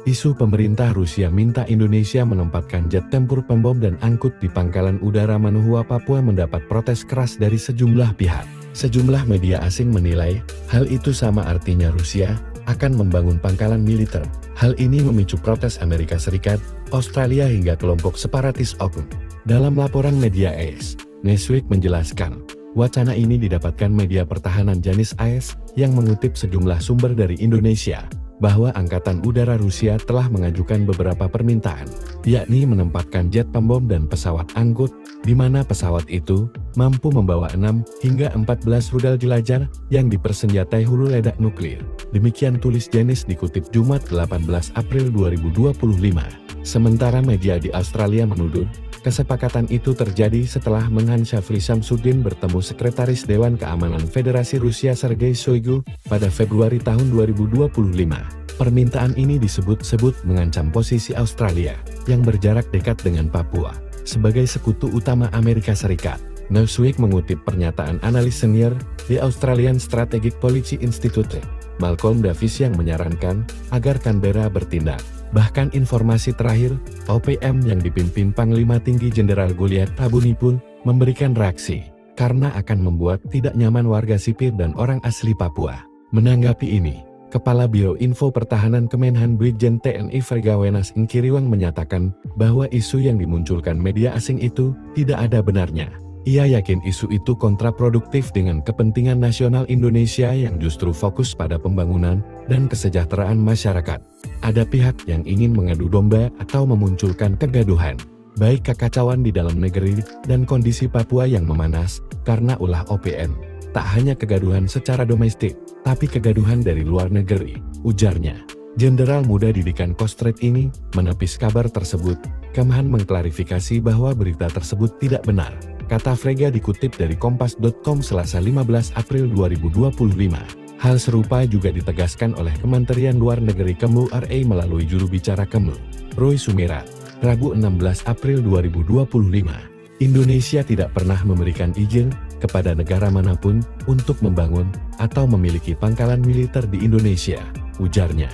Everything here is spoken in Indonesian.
Isu pemerintah Rusia minta Indonesia menempatkan jet tempur pembom dan angkut di Pangkalan Udara Manuhua, Papua mendapat protes keras dari sejumlah pihak. Sejumlah media asing menilai, hal itu sama artinya Rusia akan membangun pangkalan militer. Hal ini memicu protes Amerika Serikat, Australia hingga kelompok separatis OKU. Dalam laporan media AS, Newsweek menjelaskan, wacana ini didapatkan media pertahanan Janis AS yang mengutip sejumlah sumber dari Indonesia, bahwa Angkatan Udara Rusia telah mengajukan beberapa permintaan, yakni menempatkan jet pembom dan pesawat angkut, di mana pesawat itu mampu membawa 6 hingga 14 rudal jelajah yang dipersenjatai hulu ledak nuklir. Demikian tulis Janis dikutip Jumat 18 April 2025. Sementara media di Australia menuduh, kesepakatan itu terjadi setelah Menhan Shafri Samsudin bertemu Sekretaris Dewan Keamanan Federasi Rusia Sergei Shoigu pada Februari tahun 2025. Permintaan ini disebut-sebut mengancam posisi Australia, yang berjarak dekat dengan Papua, sebagai sekutu utama Amerika Serikat. Newsweek mengutip pernyataan analis senior di Australian Strategic Policy Institute, Malcolm Davis yang menyarankan agar Canberra bertindak. Bahkan informasi terakhir, OPM yang dipimpin Panglima Tinggi Jenderal Goliath Tabuni pun memberikan reaksi, karena akan membuat tidak nyaman warga sipil dan orang asli Papua. Menanggapi ini, Kepala Biro Info Pertahanan Kemenhan Brigjen TNI Fregawenas Inkiriwang menyatakan bahwa isu yang dimunculkan media asing itu tidak ada benarnya. Ia yakin isu itu kontraproduktif dengan kepentingan nasional Indonesia yang justru fokus pada pembangunan dan kesejahteraan masyarakat. Ada pihak yang ingin mengadu domba atau memunculkan kegaduhan, baik kekacauan di dalam negeri dan kondisi Papua yang memanas karena ulah OPM. Tak hanya kegaduhan secara domestik, tapi kegaduhan dari luar negeri, ujarnya. Jenderal muda didikan Kostrat ini menepis kabar tersebut. Kemhan mengklarifikasi bahwa berita tersebut tidak benar, kata Frega dikutip dari Kompas.com Selasa 15 April 2025. Hal serupa juga ditegaskan oleh Kementerian Luar Negeri Kemlu RI melalui juru bicara Kemlu, Roy Sumirat, Rabu 16 April 2025. Indonesia tidak pernah memberikan izin kepada negara manapun untuk membangun atau memiliki pangkalan militer di Indonesia, ujarnya.